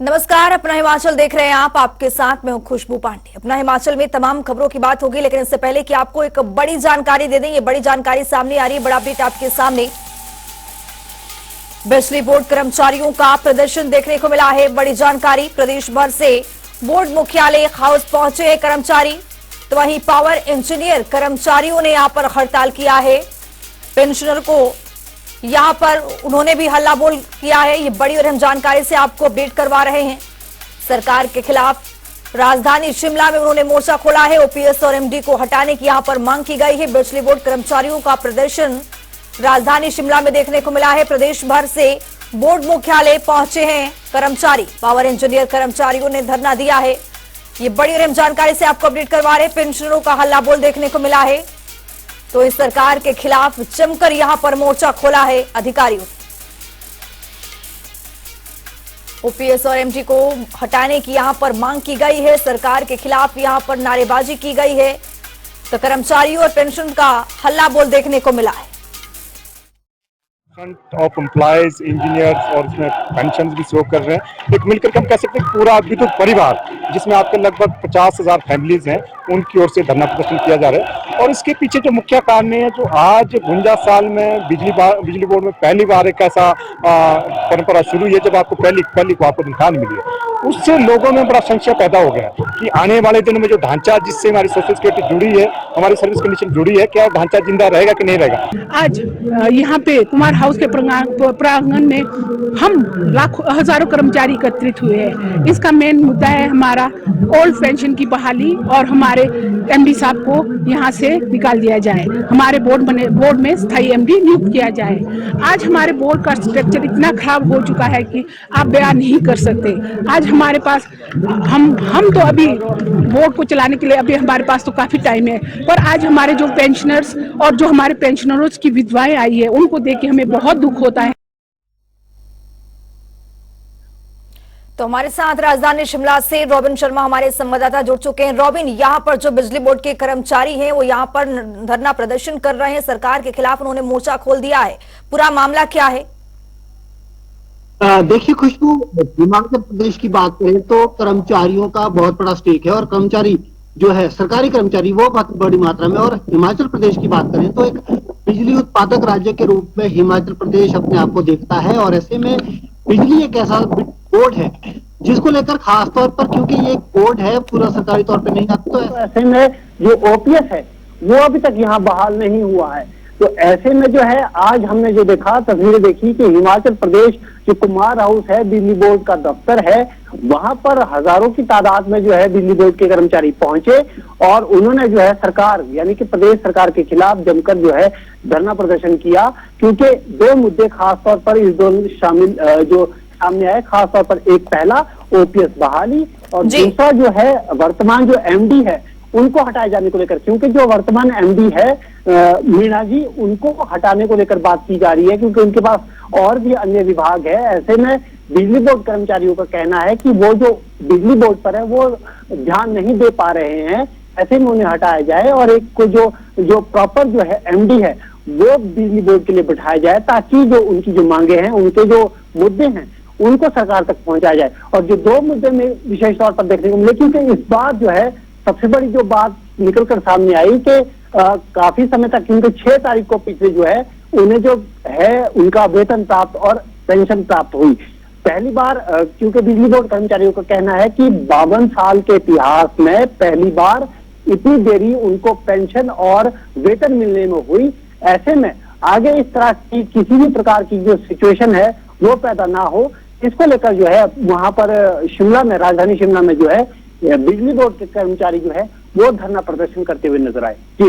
नमस्कार, अपना हिमाचल देख रहे हैं आप। आपके साथ मैं हूं खुशबू पांडे। अपना हिमाचल में तमाम खबरों की बात होगी, लेकिन इससे पहले कि आपको एक बड़ी जानकारी दे दें, ये बड़ी जानकारी सामने आ रही है, बड़ा अपडेट आपके सामने। बिजली बोर्ड कर्मचारियों का प्रदर्शन देखने को मिला है। बड़ी जानकारी, प्रदेश भर से बोर्ड मुख्यालय हाउस पहुंचे हैं कर्मचारी, तो वहीं पावर इंजीनियर कर्मचारियों ने यहां पर हड़ताल किया है। पेंशनर को यहां पर उन्होंने भी हल्ला बोल किया है। ये बड़ी और अहम जानकारी से आपको अपडेट करवा रहे हैं। सरकार के खिलाफ राजधानी शिमला में उन्होंने मोर्चा खोला है। ओपीएस और एमडी को हटाने की यहां पर मांग की गई है। बिजली बोर्ड कर्मचारियों का प्रदर्शन राजधानी शिमला में देखने को मिला है। प्रदेश भर से बोर्ड मुख्यालय पहुंचे हैं कर्मचारी, पावर इंजीनियर कर्मचारियों ने धरना दिया है। ये बड़ी और अहम जानकारी से आपको अपडेट करवा रहे हैं। पेंशनरों का हल्ला बोल देखने को मिला है, तो इस सरकार के खिलाफ जमकर यहां पर मोर्चा खोला है अधिकारियों। ओपीएस और एमडी को हटाने की यहां पर मांग की गई है। सरकार के खिलाफ यहां पर नारेबाजी की गई है, तो कर्मचारियों और पेंशन का हल्ला बोल देखने को मिला है। ऑफ एम्प्लॉयज, इंजीनियर्स और इसमें पेंशन भी शो कर रहे हैं। एक मिलकर के हम कह सकते हैं पूरा विद्युत परिवार, जिसमें आपके लगभग 50,000 फैमिलीज हैं, उनकी ओर से धरना प्रदर्शन किया जा रहा है। और इसके पीछे जो मुख्य कारण है, जो आज 52 साल में बिजली बोर्ड में पहली बार एक ऐसा परंपरा शुरू हुई है जब आपको पहली को आपको तनख्वाह मिली है, उससे लोगों में बड़ा संशय पैदा हो गया कि आने वाले दिनों में जो ढांचा जिससे हमारी सोशल सिक्योरिटी जुड़ी है, हमारी सर्विस कंडीशन जुड़ी है, क्या ढांचा जिंदा रहेगा कि नहीं रहेगा। आज यहाँ पे कुमार हाउस के प्रांगण में हम लाखों हजारों कर्मचारी एकत्रित हुए हैं। इसका मेन मुद्दा है हमारा ओल्ड पेंशन की बहाली और हमारे एमडी साहब को यहाँ से निकाल दिया जाए, हमारे बोर्ड में स्थायी एमडी नियुक्त किया जाए। आज हमारे बोर्ड का स्ट्रक्चर इतना खराब हो चुका है कि आप बयान नहीं कर सकते। आज हमारे पास हम तो अभी बोर्ड को चलाने के लिए अभी हमारे पास तो काफी टाइम है, पर आज हमारे जो पेंशनर्स और जो हमारे पेंशनर्स की विधवाएं आई है, उनको देख के हमें बहुत दुख होता है। तो हमारे साथ राजधानी शिमला से रॉबिन शर्मा हमारे संवाददाता जुड़ चुके हैं। रॉबिन, यहाँ पर जो बिजली बोर्ड के कर्मचारी हैं वो यहाँ पर धरना प्रदर्शन कर रहे हैं, सरकार के खिलाफ उन्होंने मोर्चा खोल दिया है। पूरा मामला क्या है? देखिए खुशबू, हिमाचल प्रदेश की बात करें तो कर्मचारियों का बहुत बड़ा स्टेक है और कर्मचारी जो है सरकारी कर्मचारी वो बड़ी मात्रा में। और हिमाचल प्रदेश की बात करें तो एक बिजली उत्पादक राज्य के रूप में हिमाचल प्रदेश अपने आप को देखता है। और ऐसे में बिजली एक ऐसा बोर्ड है जिसको लेकर खास तौर पर, क्योंकि ये एक बोर्ड है पूरा सरकारी तौर पे नहीं आता, तो ऐसे में जो ओपीएस है वो अभी तक यहाँ बहाल नहीं हुआ है। तो ऐसे में जो है आज हमने जो देखा, तस्वीरें देखी कि हिमाचल प्रदेश जो कुमार हाउस है, बिजली बोर्ड का दफ्तर है, वहां पर हजारों की तादाद में जो है बिजली बोर्ड के कर्मचारी पहुंचे और उन्होंने जो है सरकार यानी कि प्रदेश सरकार के खिलाफ जमकर जो है धरना प्रदर्शन किया। क्योंकि दो मुद्दे खास तौर पर इस दोनों शामिल जो सामने आए, खास तौर पर एक पहला ओपीएस बहाली और दूसरा जो है वर्तमान जो एमडी है उनको हटाए जाने को लेकर। क्योंकि जो वर्तमान एमडी है मीणा जी, उनको हटाने को लेकर बात की जा रही है, क्योंकि उनके पास और भी अन्य विभाग है। ऐसे में बिजली बोर्ड कर्मचारियों का कहना है कि वो जो बिजली बोर्ड पर है वो ध्यान नहीं दे पा रहे हैं, ऐसे में उन्हें हटाया जाए और एक को जो प्रॉपर जो है एमडी है वो बिजली बोर्ड के लिए बिठाया जाए, ताकि जो उनकी जो मांगे हैं, उनके जो मुद्दे हैं उनको सरकार तक पहुंचाया जाए। और जो दो मुद्दे में विशेष तौर पर देखने को मिले, क्योंकि इस बार जो है सबसे बड़ी जो बात निकलकर सामने आई कि काफी समय तक, क्योंकि 6 तारीख को पिछले जो है उन्हें जो है उनका वेतन प्राप्त और पेंशन प्राप्त हुई पहली बार। क्योंकि बिजली बोर्ड कर्मचारियों का कहना है कि 52 साल के इतिहास में पहली बार इतनी देरी उनको पेंशन और वेतन मिलने में हुई। ऐसे में आगे इस तरह की किसी भी प्रकार की जो सिचुएशन है वो पैदा ना हो, इसको लेकर जो है वहां पर शिमला में, राजधानी शिमला में जो है बिजली बोर्ड के कर्मचारी जो है वो धरना प्रदर्शन करते हुए नजर आए। जी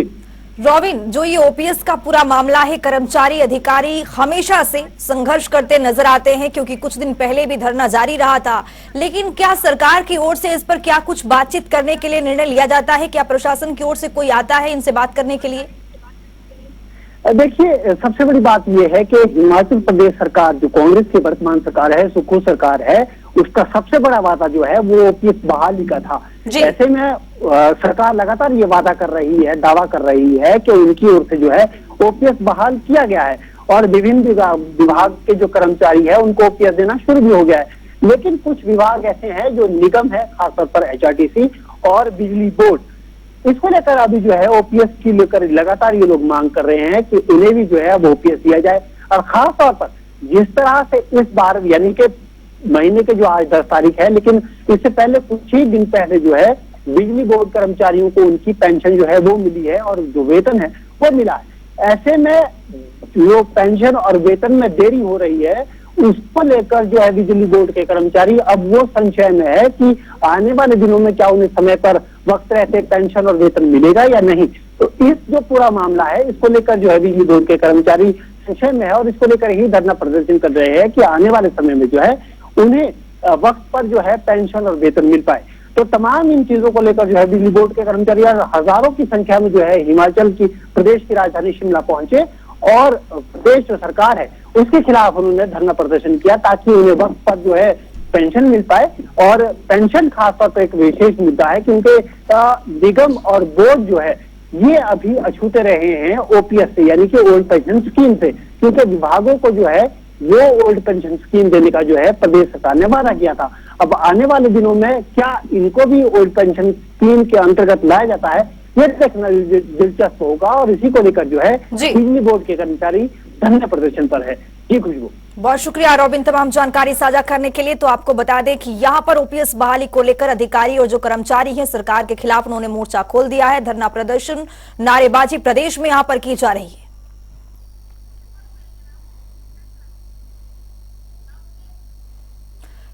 रॉबिन, जो ये ओपीएस का पूरा मामला है, कर्मचारी अधिकारी हमेशा से संघर्ष करते नजर आते हैं, क्योंकि कुछ दिन पहले भी धरना जारी रहा था। लेकिन क्या सरकार की ओर से इस पर क्या कुछ बातचीत करने के लिए निर्णय लिया जाता है? क्या प्रशासन की ओर से कोई आता है इनसे बात करने के लिए? देखिए, सबसे बड़ी बात यह है कि हिमाचल प्रदेश सरकार जो कांग्रेस की वर्तमान सरकार है, सुखू सरकार है, उसका सबसे बड़ा वादा जो है वो ओपीएस बहाली का था। ऐसे में सरकार लगातार ये वादा कर रही है, दावा कर रही है कि उनकी ओर से जो है ओपीएस बहाल किया गया है और विभिन्न विभाग के जो कर्मचारी है उनको ओपीएस देना शुरू भी हो गया है। लेकिन कुछ विभाग ऐसे हैं जो निगम है, खासतौर पर HRTC और बिजली बोर्ड, इसको लेकर अभी जो है OPS की लेकर लगातार ये लोग मांग कर रहे हैं कि उन्हें भी जो है अब OPS दिया जाए। और खास तौर पर जिस तरह से इस बार यानी कि महीने के जो आज 10 तारीख है, लेकिन इससे पहले कुछ ही दिन पहले जो है बिजली बोर्ड कर्मचारियों को उनकी पेंशन जो है वो मिली है और जो वेतन है वो मिला है। ऐसे में जो पेंशन और वेतन में देरी हो रही है उसको लेकर जो है बिजली बोर्ड के कर्मचारी अब वो संशय में है कि आने वाले दिनों में क्या उन्हें समय पर वक्त रहते पेंशन और वेतन मिलेगा या नहीं। तो इस जो पूरा मामला है इसको लेकर जो है बिजली बोर्ड के कर्मचारी संशय में है और इसको लेकर ही धरना प्रदर्शन कर रहे हैं कि आने वाले समय में जो है उन्हें वक्त पर जो है पेंशन और वेतन मिल पाए। तो तमाम इन चीजों को लेकर जो है बिजली बोर्ड के कर्मचारी हजारों की संख्या में जो है हिमाचल की प्रदेश की राजधानी शिमला पहुंचे और प्रदेश जो सरकार है उसके खिलाफ उन्होंने धरना प्रदर्शन किया ताकि उन्हें वक्त पर जो है पेंशन मिल पाए। और पेंशन खासतौर पर एक विशेष मुद्दा है क्योंकि निगम और बोर्ड जो है ये अभी अछूते रहे हैं OPS से यानी कि ओल्ड पेंशन स्कीम से, क्योंकि विभागों को जो है वो ओल्ड पेंशन स्कीम देने का जो है प्रदेश सरकार ने वादा किया था। अब आने वाले दिनों में क्या इनको भी ओल्ड पेंशन स्कीम के अंतर्गत लाया जाता है ये देखना दिलचस्प होगा और इसी को लेकर जो है बिजली बोर्ड के कर्मचारी धरना प्रदर्शन पर है। जी खुशबू, बहुत शुक्रिया रॉबिन तमाम जानकारी साझा करने के लिए। तो आपको बता दें कि यहाँ पर OPS बहाली को लेकर अधिकारी और जो कर्मचारी हैं सरकार के खिलाफ उन्होंने मोर्चा खोल दिया है। धरना प्रदर्शन नारेबाजी प्रदेश में यहाँ पर की जा रही है।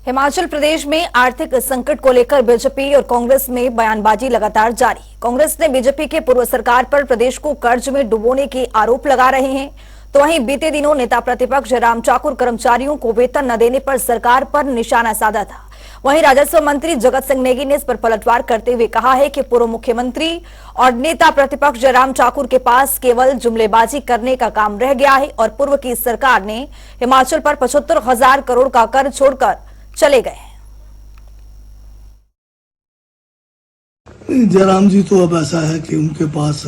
हिमाचल प्रदेश में आर्थिक संकट को लेकर बीजेपी और कांग्रेस में बयानबाजी लगातार जारी। कांग्रेस ने बीजेपी के पूर्व सरकार पर प्रदेश को कर्ज में डुबोने के आरोप लगा रहे हैं। तो वहीं बीते दिनों नेता प्रतिपक्ष जयराम ठाकुर कर्मचारियों को वेतन न देने पर सरकार पर निशाना साधा था। वहीं राजस्व मंत्री जगत सिंह नेगी ने इस पर पलटवार करते हुए कहा है कि पूर्व मुख्यमंत्री और नेता प्रतिपक्ष जयराम ठाकुर के पास केवल जुमलेबाजी करने का काम रह गया है और पूर्व की सरकार ने हिमाचल पर 75,000 करोड़ का कर्ज छोड़कर चले गए। जयराम जी तो अब ऐसा है कि उनके पास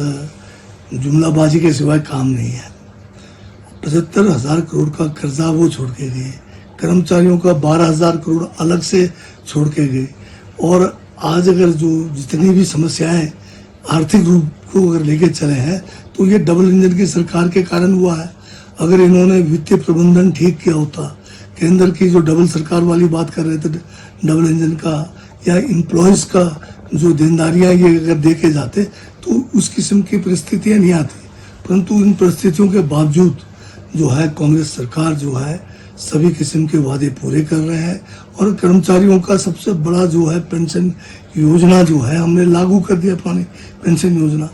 जुमलाबाजी के सिवाय काम नहीं है। 75,000 करोड़ का कर्जा वो छोड़ के गए, कर्मचारियों का 12,000 करोड़ अलग से छोड़ के गए। और आज अगर जो जितनी भी समस्याएं आर्थिक रूप को अगर लेके चले हैं तो ये डबल इंजन की सरकार के कारण हुआ है। अगर इन्होंने वित्तीय प्रबंधन ठीक किया होता, केंद्र की जो डबल सरकार वाली बात कर रहे थे डबल इंजन का, या एम्प्लॉयज का जो देनदारियां ये अगर देके जाते तो उस किस्म की परिस्थितियां नहीं आती। परंतु इन परिस्थितियों के बावजूद जो है कांग्रेस सरकार जो है सभी किस्म के वादे पूरे कर रहे हैं और कर्मचारियों का सबसे बड़ा जो है पेंशन योजना जो है हमने लागू कर दिया, पुरानी पेंशन योजना।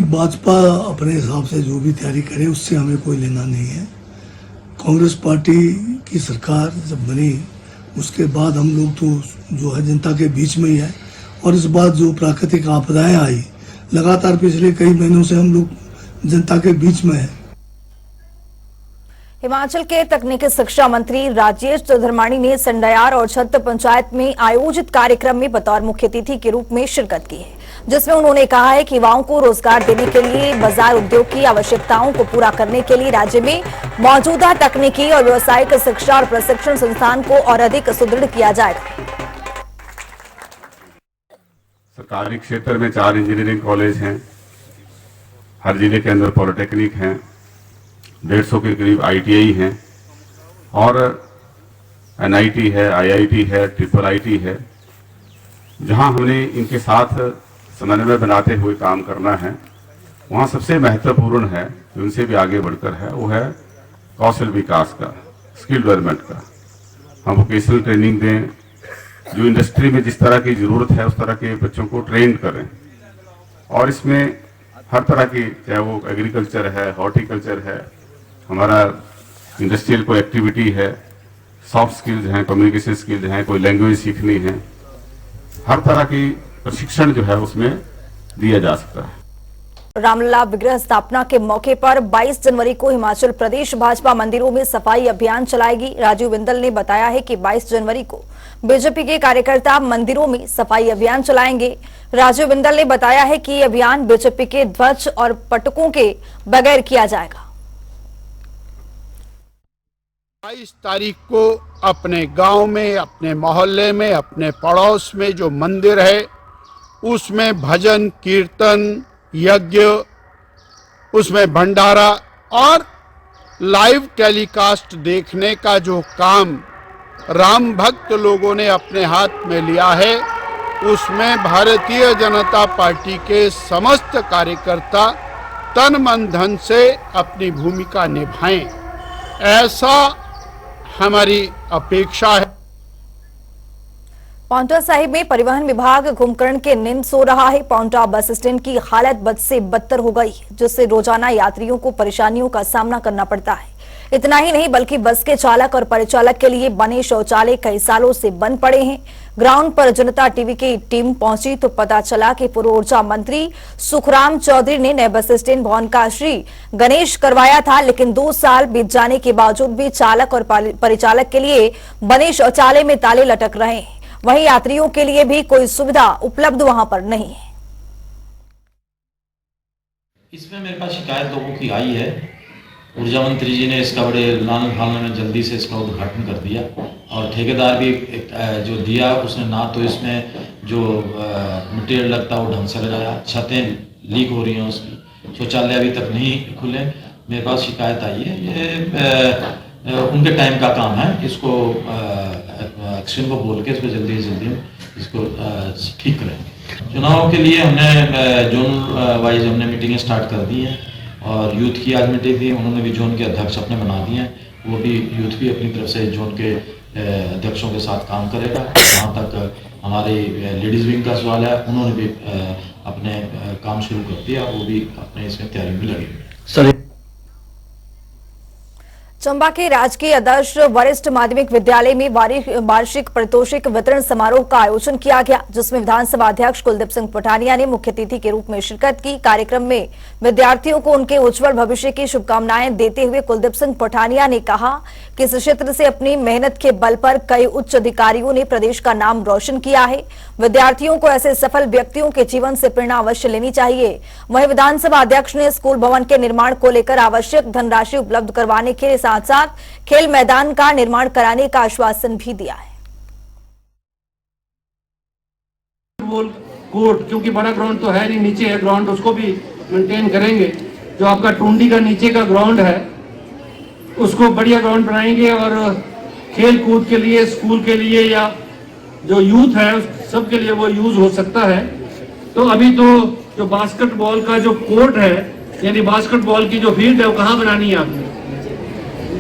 भाजपा अपने हिसाब से जो भी तैयारी करे उससे हमें कोई लेना नहीं है। कांग्रेस पार्टी की सरकार जब बनी उसके बाद हम लोग तो जो है जनता के बीच में ही है और इस बार जो प्राकृतिक आपदाएं आई लगातार पिछले कई महीनों से हम लोग जनता के बीच में है। हिमाचल के तकनीकी शिक्षा मंत्री राजेश धर्माणी ने संडयार और छत्त पंचायत में आयोजित कार्यक्रम में बतौर मुख्य अतिथि के रूप में शिरकत की है, जिसमें उन्होंने कहा है कि युवाओं को रोजगार देने के लिए बाजार उद्योग की आवश्यकताओं को पूरा करने के लिए राज्य में मौजूदा तकनीकी और व्यावसायिक शिक्षा और प्रशिक्षण संस्थान को और अधिक सुदृढ़ किया जाएगा। सरकारी क्षेत्र में 4 इंजीनियरिंग कॉलेज हैं, हर जिले के अंदर पॉलिटेक्निक हैं, 150 के करीब ITI हैं और NIT है, IIT है, IIIT है। जहां हमने इनके साथ समन्वय बनाते हुए काम करना है, वहां सबसे महत्वपूर्ण है कि उनसे भी आगे बढ़कर है वो है कौशल विकास का, स्किल डेवलपमेंट का। हम वोकेशनल ट्रेनिंग दें, जो इंडस्ट्री में जिस तरह की जरूरत है उस तरह के बच्चों को ट्रेन करें और इसमें हर तरह की, चाहे वो एग्रीकल्चर है, हॉर्टिकल्चर है, हमारा इंडस्ट्रियल कोई एक्टिविटी है, सॉफ्ट स्किल्स हैं, कम्युनिकेशन स्किल्स हैं, कोई लैंग्वेज सीखनी है, हर तरह की प्रशिक्षण जो है उसमें दिया जा सकता है। रामलला विग्रह स्थापना के मौके पर 22 जनवरी को हिमाचल प्रदेश भाजपा मंदिरों में सफाई अभियान चलाएगी। राजीव बिंदल ने बताया है कि 22 जनवरी को बीजेपी के कार्यकर्ता मंदिरों में सफाई अभियान चलाएंगे। राजीव बिंदल ने बताया है कि यह अभियान बीजेपी के ध्वज और पटकों के बगैर किया जाएगा। 22 तारीख को अपने गांव में, अपने मोहल्ले में, अपने पड़ोस में जो मंदिर है उसमें भजन कीर्तन यज्ञ, उसमें भंडारा और लाइव टेलीकास्ट देखने का जो काम राम भक्त लोगों ने अपने हाथ में लिया है, उसमें भारतीय जनता पार्टी के समस्त कार्यकर्ता तन मन धन से अपनी भूमिका निभाएं, ऐसा हमारी अपेक्षा है। पांवटा साहिब में परिवहन विभाग कुंभकर्ण के नींद सो रहा है। पांवटा बस स्टैंड की हालत बद से बदतर हो गई, जिससे रोजाना यात्रियों को परेशानियों का सामना करना पड़ता है। इतना ही नहीं बल्कि बस के चालक और परिचालक के लिए बने शौचालय कई सालों से बंद पड़े हैं। ग्राउंड पर जनता टीवी की टीम पहुंची तो पता चला कि पूर्व ऊर्जा मंत्री सुखराम चौधरी ने नए बस स्टैंड भवन का श्री गणेश करवाया था, लेकिन 2 साल बीत जाने के बावजूद भी चालक और परिचालक के लिए बने शौचालय में ताले लटक रहे हैं। वहीं यात्रियों के लिए भी कोई सुविधा उपलब्ध वहां पर नहीं है। इसमें मेरे पास शिकायत लोगों की आई है। ऊर्जा मंत्री जी ने इसका बड़े लानत भालने में जल्दी से इसका उद्घाटन कर दिया और ठेकेदार भी जो दिया उसने ना तो इसमें जो मटेरियल लगता वो ढंग से लगाया, छतें लीक हो रही हैं उसकी, शौचालय अभी तक नहीं खुले। मेरे पास शिकायत आई है, ये उनके टाइम का काम है, इसको एक्शन को बोल के इसको जल्दी से जल्दी इसको ठीक करेंगे। चुनाव के लिए हमने जोन वाइज हमने मीटिंगें स्टार्ट कर दी हैं और यूथ की आज मीटिंग थी, उन्होंने भी जोन के अध्यक्ष अपने बना दिए हैं। वो भी यूथ भी अपनी तरफ से जोन के अध्यक्षों के साथ काम करेगा। जहाँ तक हमारे लेडीज विंग का सवाल है, उन्होंने भी अपने काम शुरू कर दिया, वो भी अपने इसमें तैयारी में लगे। चंबा के राजकीय आदर्श वरिष्ठ माध्यमिक विद्यालय में वार्षिक पारितोषिक वितरण समारोह का आयोजन किया गया, जिसमें विधानसभा अध्यक्ष कुलदीप सिंह पठानिया ने मुख्य अतिथि के रूप में शिरकत की। कार्यक्रम में विद्यार्थियों को उनके उज्जवल भविष्य की शुभकामनाएं देते हुए कुलदीप सिंह पठानिया ने कहा कि इस क्षेत्र से अपनी मेहनत के बल पर कई उच्च अधिकारियों ने प्रदेश का नाम रोशन किया है। विद्यार्थियों को ऐसे सफल व्यक्तियों के जीवन से प्रेरणा अवश्य लेनी चाहिए। वहीं विधानसभा अध्यक्ष ने स्कूल भवन के निर्माण को लेकर आवश्यक धनराशि उपलब्ध करवाने के साथ साथ खेल मैदान का निर्माण कराने का आश्वासन भी दिया है। कोर्ट क्योंकि बड़ा ग्राउंड तो है नहीं, नीचे है ग्राउंड, उसको भी मेंटेन करेंगे। जो आपका टूंडी का नीचे का ग्राउंड है उसको बढ़िया ग्राउंड बनाएंगे और खेल कूद के लिए, स्कूल के लिए या जो यूथ है सब के लिए वो यूज हो सकता है। तो अभी तो जो बास्केटबॉल का जो कोर्ट है यानी बास्केटबॉल की जो फील्ड है वो कहाँ बनानी है आपने?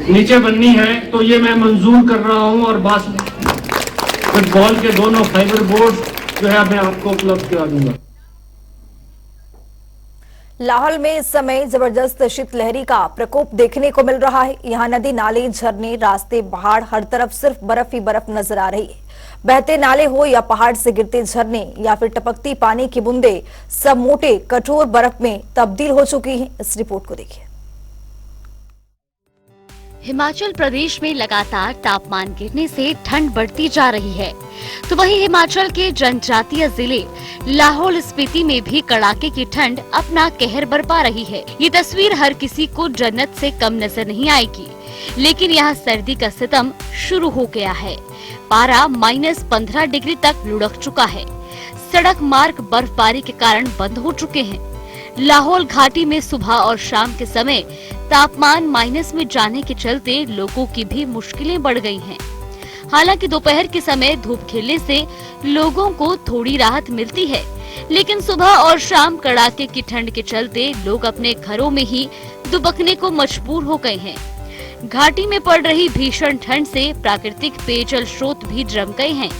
नीचे बननी है, तो ये मैं मंजूर कर रहा हूं और बास्केटबॉल के दोनों फाइबर बोर्ड जो है मैं आपको उपलब्ध करा दूंगा। लाहौल में इस समय जबरदस्त शीतलहरी का प्रकोप देखने को मिल रहा है। यहाँ नदी नाले झरने रास्ते पहाड़ हर तरफ सिर्फ बर्फ ही बर्फ नजर आ रही है। बहते नाले हो या पहाड़ से गिरते झरने या फिर टपकती पानी की बूंदे, सब मोटे कठोर बर्फ में तब्दील हो चुकी हैं। इस रिपोर्ट को देखिए। हिमाचल प्रदेश में लगातार तापमान गिरने से ठंड बढ़ती जा रही है, तो वहीं हिमाचल के जनजातीय जिले लाहौल स्पीति में भी कड़ाके की ठंड अपना कहर बरपा रही है। ये तस्वीर हर किसी को जन्नत से कम नजर नहीं आएगी, लेकिन यहाँ सर्दी का सितम शुरू हो गया है। पारा -15 डिग्री तक लुढ़क चुका है। सड़क मार्ग बर्फबारी के कारण बंद हो चुके हैं। लाहौल घाटी में सुबह और शाम के समय तापमान माइनस में जाने के चलते लोगों की भी मुश्किलें बढ़ गई हैं। हालांकि दोपहर के समय धूप खिलने से लोगों को थोड़ी राहत मिलती है, लेकिन सुबह और शाम कड़ाके की ठंड के चलते लोग अपने घरों में ही दुबकने को मजबूर हो गए हैं। घाटी में पड़ रही भीषण ठंड से प्राकृतिक पेयजल स्रोत भी जम गए हैं।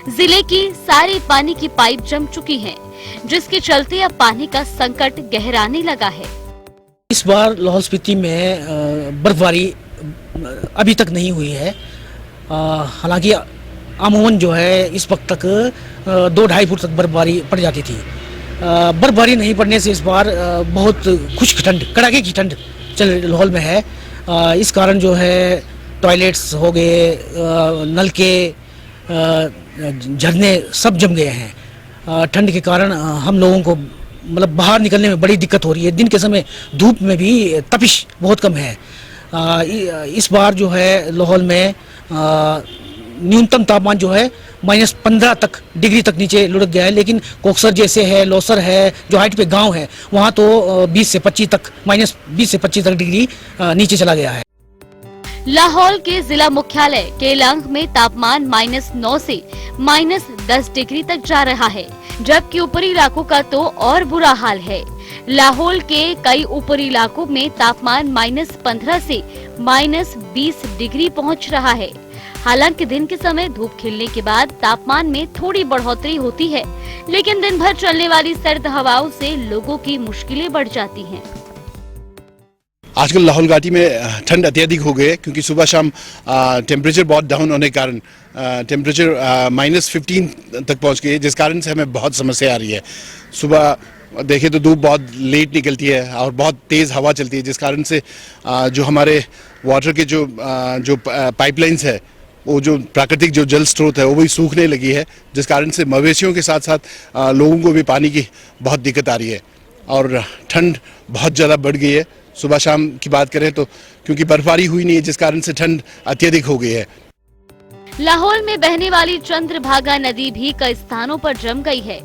जिले की सारी पानी की पाइप जम चुकी हैं, जिसके चलते अब पानी का संकट गहराने लगा है। इस बार लाहौल स्पीति में बर्फबारी अभी तक नहीं हुई है। हालांकि अमूमन जो है इस वक्त तक 2-2.5 फुट तक बर्फबारी पड़ जाती थी। बर्फबारी नहीं पड़ने से इस बार बहुत खुश्क ठंड, कड़ाके की ठंड लाहौल में है। इस कारण जो है टॉयलेट्स हो गए, नलके, झरने सब जम गए हैं। ठंड के कारण हम लोगों को मतलब बाहर निकलने में बड़ी दिक्कत हो रही है। दिन के समय धूप में भी तपिश बहुत कम है। इस बार जो है लाहौल में न्यूनतम तापमान जो है -15 डिग्री तक नीचे लुढ़क गया है, लेकिन कोकसर जैसे है, लोसर है, जो हाइट पे गांव है, वहां तो -20 से 25 तक डिग्री नीचे चला गया है। लाहौल के जिला मुख्यालय केलांग में तापमान -9 से -10 डिग्री तक जा रहा है, जबकि ऊपरी इलाकों का तो और बुरा हाल है। लाहौल के कई ऊपरी इलाकों में तापमान -15 से -20 डिग्री पहुंच रहा है। हालांकि दिन के समय धूप खिलने के बाद तापमान में थोड़ी बढ़ोतरी होती है, लेकिन दिन भर चलने वाली सर्द हवाओं से लोगों की मुश्किलें बढ़ जाती हैं। आजकल लाहौल घाटी में ठंड अत्यधिक हो गई है, क्योंकि सुबह शाम टेम्परेचर बहुत डाउन होने के कारण टेम्परेचर -15 तक पहुंच गई है, जिस कारण से हमें बहुत समस्या आ रही है। सुबह देखें तो धूप बहुत लेट निकलती है और बहुत तेज़ हवा चलती है, जिस कारण से जो हमारे वाटर के जो पाइपलाइंस है, वो जो प्राकृतिक जो जल स्रोत है वो भी सूखने लगी है, जिस कारण से मवेशियों के साथ साथ लोगों को भी पानी की बहुत दिक्कत आ रही है और ठंड बहुत ज़्यादा बढ़ गई है। सुबह शाम की बात करें तो क्योंकि बर्फबारी हुई नहीं है, जिस कारण से ठंड अत्यधिक हो गई है। लाहौल में बहने वाली चंद्रभागा नदी भी कई स्थानों पर जम गई है।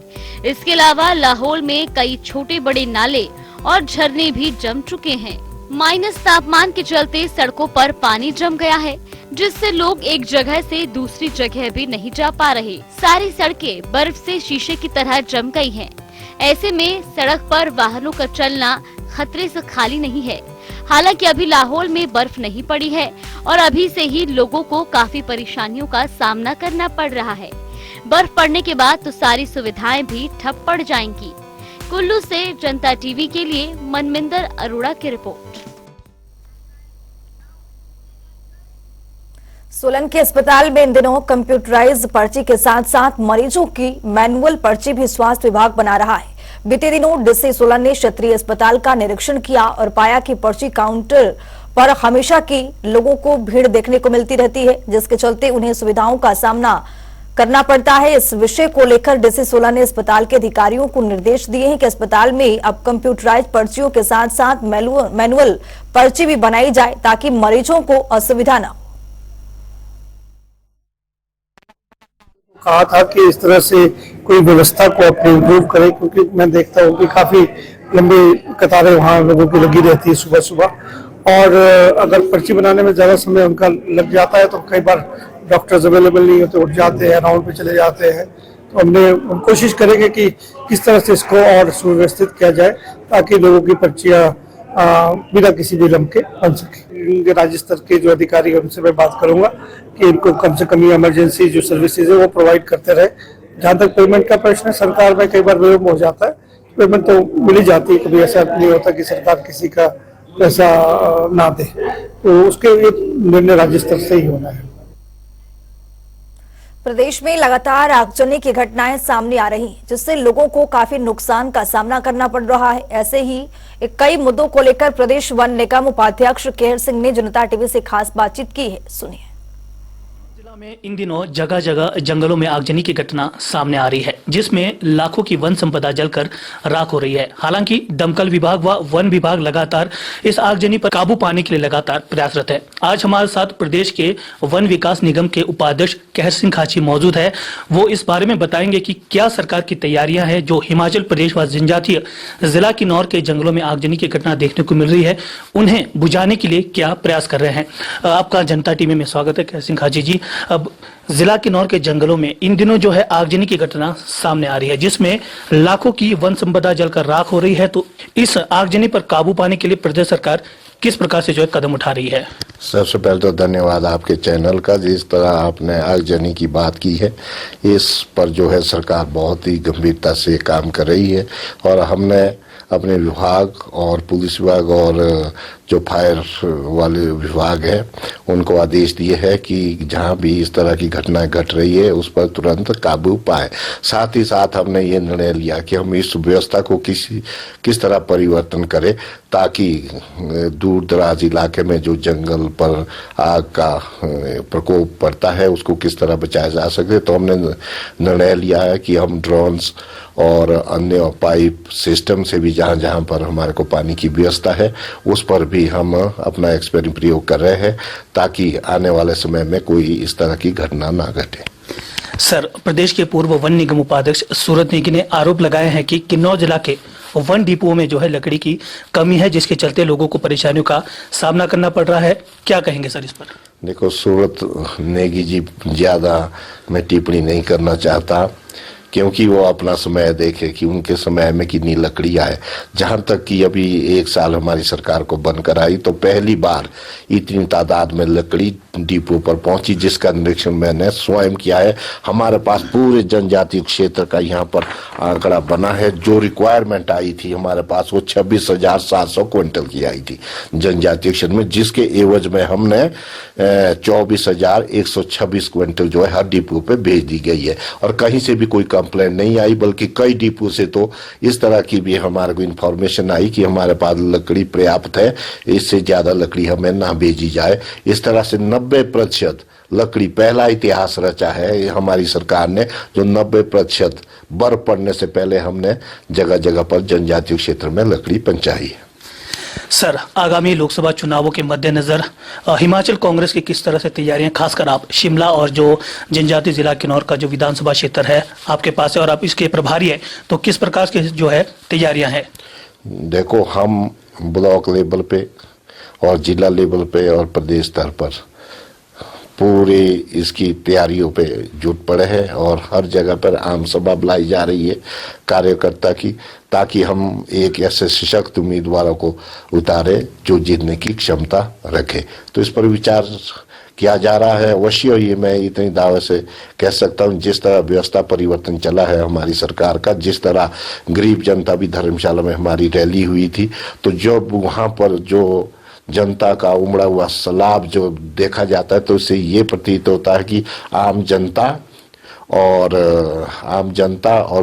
इसके अलावा लाहौल में कई छोटे बड़े नाले और झरने भी जम चुके हैं। माइनस तापमान के चलते सड़कों पर पानी जम गया है, जिससे लोग एक जगह से दूसरी जगह भी नहीं जा पा रहे। सारी सड़कें बर्फ से शीशे की तरह जम गई हैं। ऐसे में सड़क पर वाहनों का चलना खतरे से खाली नहीं है। हालांकि अभी लाहौल में बर्फ नहीं पड़ी है और अभी से ही लोगों को काफी परेशानियों का सामना करना पड़ रहा है। बर्फ पड़ने के बाद तो सारी सुविधाएं भी ठप पड़ जाएंगी। कुल्लू से जनता टीवी के लिए मनमिंदर अरोड़ा की रिपोर्ट। सोलन के अस्पताल में इन दिनों कंप्यूटराइज्ड पर्ची के साथ साथ मरीजों की मैनुअल पर्ची भी स्वास्थ्य विभाग बना रहा है। बीते दिनों डीसी सोलन ने क्षेत्रीय अस्पताल का निरीक्षण किया और पाया कि पर्ची काउंटर पर हमेशा की लोगों को भीड़ देखने को मिलती रहती है, जिसके चलते उन्हें सुविधाओं का सामना करना पड़ता है। इस विषय को लेकर डीसी सोलन ने अस्पताल के अधिकारियों को निर्देश दिए हैं कि अस्पताल में अब कंप्यूटराइज्ड पर्चियों के साथ साथ मैनुअल पर्ची भी बनाई जाए, ताकि मरीजों को असुविधा न हो। कहा था कि इस तरह से कोई व्यवस्था को अपने इम्प्रूव करे, क्योंकि मैं देखता हूँ कि काफी लंबी कतारें वहाँ लोगों की लगी रहती है सुबह सुबह, और अगर पर्ची बनाने में ज्यादा समय उनका लग जाता है तो कई बार डॉक्टर्स अवेलेबल नहीं होते, उठ जाते हैं, राउंड पे चले जाते हैं। तो हम कोशिश करेंगे कि किस तरह से इसको और सुव्यवस्थित किया जाए, ताकि लोगों की पर्चियां बिना किसी विलंब के बन सके। राज्य स्तर के जो अधिकारी हैं उनसे मैं बात करूंगा कि इनको कम से कम इमरजेंसी जो सर्विसेज है वो प्रोवाइड करते रहे। जहाँ तक पेमेंट का प्रश्न है, सरकार में कई बार विलंब हो जाता है, पेमेंट तो मिल ही जाती है, कभी ऐसा नहीं होता कि सरकार किसी का पैसा ना दे, तो उसके लिए निर्णय राज्य स्तर से ही होना है। प्रदेश में लगातार आगजनी की घटनाएं सामने आ रही हैं, जिससे लोगों को काफी नुकसान का सामना करना पड़ रहा है। ऐसे ही कई मुद्दों को लेकर प्रदेश वन निगम उपाध्यक्ष केहर सिंह ने जनता टीवी से खास बातचीत की है, सुनिए। जिला में इन दिनों जगह जगह जंगलों में आगजनी की घटना सामने आ रही है, जिसमें लाखों की वन संपदा जलकर राख हो रही है। हालांकि दमकल विभाग व वन विभाग लगातार इस आगजनी पर काबू पाने के लिए लगातार प्रयासरत है। आज हमारे साथ प्रदेश के वन विकास निगम के उपाध्यक्ष केहर सिंह खाची मौजूद है। वो इस बारे में बताएंगे कि क्या सरकार की तैयारियां हैं जो हिमाचल प्रदेश व जनजातीय जिला किन्नौर के जंगलों में आगजनी की घटना देखने को मिल रही है, उन्हें बुझाने के लिए क्या प्रयास कर रहे हैं। आपका जनता टीवी में स्वागत है केहर सिंह खाची जी। अब जिला किन्नौर के जंगलों में इन दिनों जो है आगजनी की घटना सामने आ रही है, जिसमें लाखों की वन संपदा जलकर राख हो रही है, तो इस आगजनी पर काबू पाने के लिए प्रदेश सरकार किस प्रकार से जो है कदम उठा रही है? सबसे पहले तो धन्यवाद आपके चैनल का, जिस तरह आपने आगजनी की बात की है, इस पर जो है सरकार बहुत ही गंभीरता से काम कर रही है। और हमने अपने विभाग और पुलिस विभाग और जो फायर वाले विभाग है उनको आदेश दिए है कि जहां भी इस तरह की घटना घट रही है उस पर तुरंत काबू पाए। साथ ही साथ हमने ये निर्णय लिया कि हम इस व्यवस्था को किस तरह परिवर्तन करें, ताकि दूर दराज इलाके में जो जंगल पर आग का प्रकोप पड़ता है उसको किस तरह बचाया जा सके। तो हमने निर्णय लिया है कि हम ड्रोन्स और अन्य पाइप सिस्टम से भी जहां जहां पर हमारे को पानी की व्यवस्था है उस पर भी हम अपना एक्सपेरिमेंट प्रयोग कर रहे हैं ताकि आने वाले समय में कोई इस तरह की घटना ना घटे। सर, प्रदेश के पूर्व वन निगम उपाध्यक्ष सूरत नेगी ने आरोप लगाए हैं कि किन्नौर जिला के वन डिपो में जो है लकड़ी की कमी है, जिसके चलते लोगों को परेशानियों का सामना करना पड़ रहा है। क्या कहेंगे सर इस पर? देखो, सूरत नेगी जी ज्यादा मैं टिप्पणी नहीं करना चाहता क्योंकि वो अपना समय देखे कि उनके समय में कितनी लकड़ी आए। जहां तक कि अभी 1 साल हमारी सरकार को बनकर आई तो पहली बार इतनी तादाद में लकड़ी डिपो पर पहुंची, जिसका निरीक्षण मैंने स्वयं किया है। हमारे पास पूरे जनजातीय क्षेत्र का यहाँ पर आंकड़ा बना है। जो रिक्वायरमेंट आई थी हमारे पास वो 26,700 क्विंटल की आई थी जनजातीय क्षेत्र में, जिसके एवज में हमने 24,126 क्विंटल जो है हर डिपो पे भेज दी गई है। और कहीं से भी कोई कंप्लेंट नहीं आई, बल्कि कई डिपो से तो इस तरह की भी हमारे को इन्फॉर्मेशन आई कि हमारे पास लकड़ी पर्याप्त है, इससे ज्यादा लकड़ी हमें ना भेजी जाए। इस तरह से 90% लकड़ी पहला इतिहास रचा है हमारी सरकार ने, जो 90% बर्फ पड़ने से पहले हमने जगह जगह पर जनजातीय क्षेत्र में लकड़ी पहुंचाई है। सर, आगामी लोकसभा चुनावों के मद्देनजर हिमाचल कांग्रेस की किस तरह से तैयारियां, खासकर आप शिमला और जो जनजातीय जिला किन्नौर का जो विधानसभा क्षेत्र है आपके पास है और आप इसके प्रभारी है, तो किस प्रकार की जो है तैयारियां हैं? देखो, हम ब्लॉक लेवल पे और जिला लेवल पे और प्रदेश स्तर पर पूरे इसकी तैयारियों पे जुट पड़े हैं और हर जगह पर आम सभा बुलाई जा रही है कार्यकर्ता की, ताकि हम एक ऐसे सशक्त उम्मीदवारों को उतारे जो जीतने की क्षमता रखे। तो इस पर विचार किया जा रहा है। अवश्य ये मैं इतनी दावे से कह सकता हूँ, जिस तरह व्यवस्था परिवर्तन चला है हमारी सरकार का, जिस तरह गरीब जनता भी धर्मशाला में हमारी रैली हुई थी, तो जब वहाँ पर जो जनता का उमड़ा हुआ सैलाब जो देखा जाता है तो इससे ये प्रतीत होता है कि आम जनता और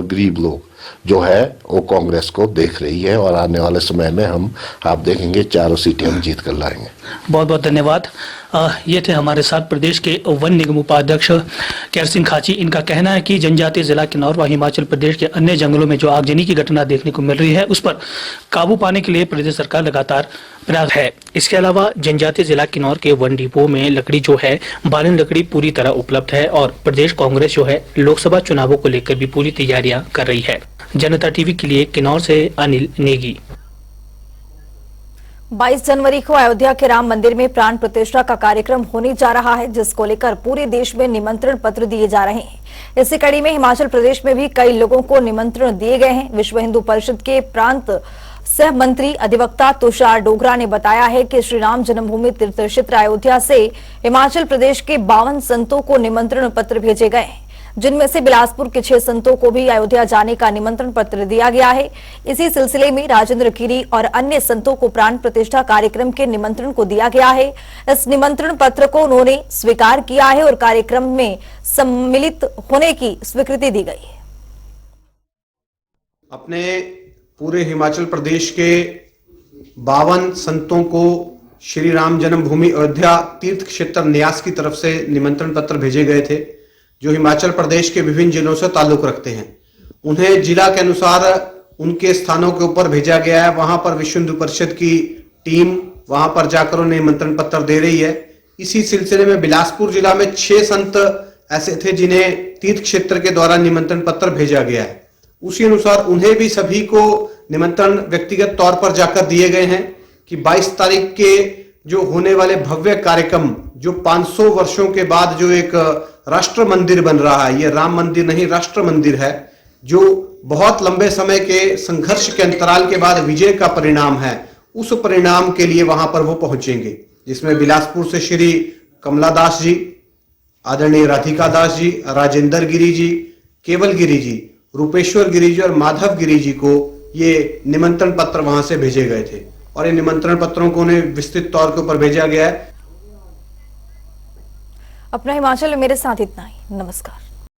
गरीब लोग जो है वो कांग्रेस को देख रही है और आने वाले समय में आप देखेंगे 4 सीटें हम जीत कर लाएंगे। बहुत बहुत धन्यवाद। ये थे हमारे साथ प्रदेश के वन निगम उपाध्यक्ष केर सिंह खाची। इनका कहना है कि जनजातीय जिला किन्नौर व हिमाचल प्रदेश के अन्य जंगलों में जो आगजनी की घटना देखने को मिल रही है उस पर काबू पाने के लिए प्रदेश सरकार लगातार प्रयास है। इसके अलावा जनजातीय जिला किन्नौर के वन डिपो में लकड़ी जो है बालन लकड़ी पूरी तरह उपलब्ध है और प्रदेश कांग्रेस जो है लोकसभा चुनावों को लेकर भी पूरी तैयारियां कर रही है। जनता टीवी के लिए किन्नौर से अनिल नेगी। 22 जनवरी को अयोध्या के राम मंदिर में प्राण प्रतिष्ठा का कार्यक्रम होने जा रहा है, जिसको लेकर पूरे देश में निमंत्रण पत्र दिए जा रहे हैं। इसी कड़ी में हिमाचल प्रदेश में भी कई लोगों को निमंत्रण दिए गए हैं। विश्व हिंदू परिषद के प्रांत सह मंत्री अधिवक्ता तुषार डोगरा ने बताया है कि श्री राम जन्मभूमि तीर्थ क्षेत्र अयोध्या से हिमाचल प्रदेश के 52 संतों को निमंत्रण पत्र भेजे गए हैं, जिनमें से बिलासपुर के 6 संतों को भी अयोध्या जाने का निमंत्रण पत्र दिया गया है। इसी सिलसिले में राजेंद्र गिरी और अन्य संतों को प्राण प्रतिष्ठा कार्यक्रम के निमंत्रण को दिया गया है। इस निमंत्रण पत्र को उन्होंने स्वीकार किया है और कार्यक्रम में सम्मिलित होने की स्वीकृति दी गई है। अपने पूरे हिमाचल प्रदेश के 52 संतों को श्री राम जन्मभूमि अयोध्या तीर्थ क्षेत्र न्यास की तरफ से निमंत्रण पत्र भेजे गए थे, जो हिमाचल प्रदेश के विभिन्न जिलों से ताल्लुक रखते हैं। उन्हें जिला के अनुसार उनके स्थानों के ऊपर भेजा गया है। वहां पर विश्व हिंदू परिषद की टीम वहां पर जाकर उन्हें निमंत्रण पत्र दे रही है। इसी सिलसिले में बिलासपुर जिला में 6 संत ऐसे थे जिन्हें तीर्थ क्षेत्र के द्वारा निमंत्रण पत्र भेजा गया है। उसी अनुसार उन्हें भी सभी को निमंत्रण व्यक्तिगत तौर पर जाकर दिए गए हैं कि 22 तारीख के जो होने वाले भव्य कार्यक्रम, जो 500 वर्षों के बाद जो एक राष्ट्र मंदिर बन रहा है, ये राम मंदिर नहीं राष्ट्र मंदिर है, जो बहुत लंबे समय के संघर्ष के अंतराल के बाद विजय का परिणाम है, उस परिणाम के लिए वहां पर वो पहुंचेंगे, जिसमें बिलासपुर से श्री कमला दास जी, आदरणीय राधिका दास जी, राजेंद्र गिरी जी, केवल गिरी जी, रूपेश्वर गिरी जी और माधव गिरी जी को ये निमंत्रण पत्र वहां से भेजे गए थे और इन निमंत्रण पत्रों को उन्हें विस्तृत तौर के ऊपर भेजा गया है। अपना हिमाचल में मेरे साथ इतना ही। नमस्कार।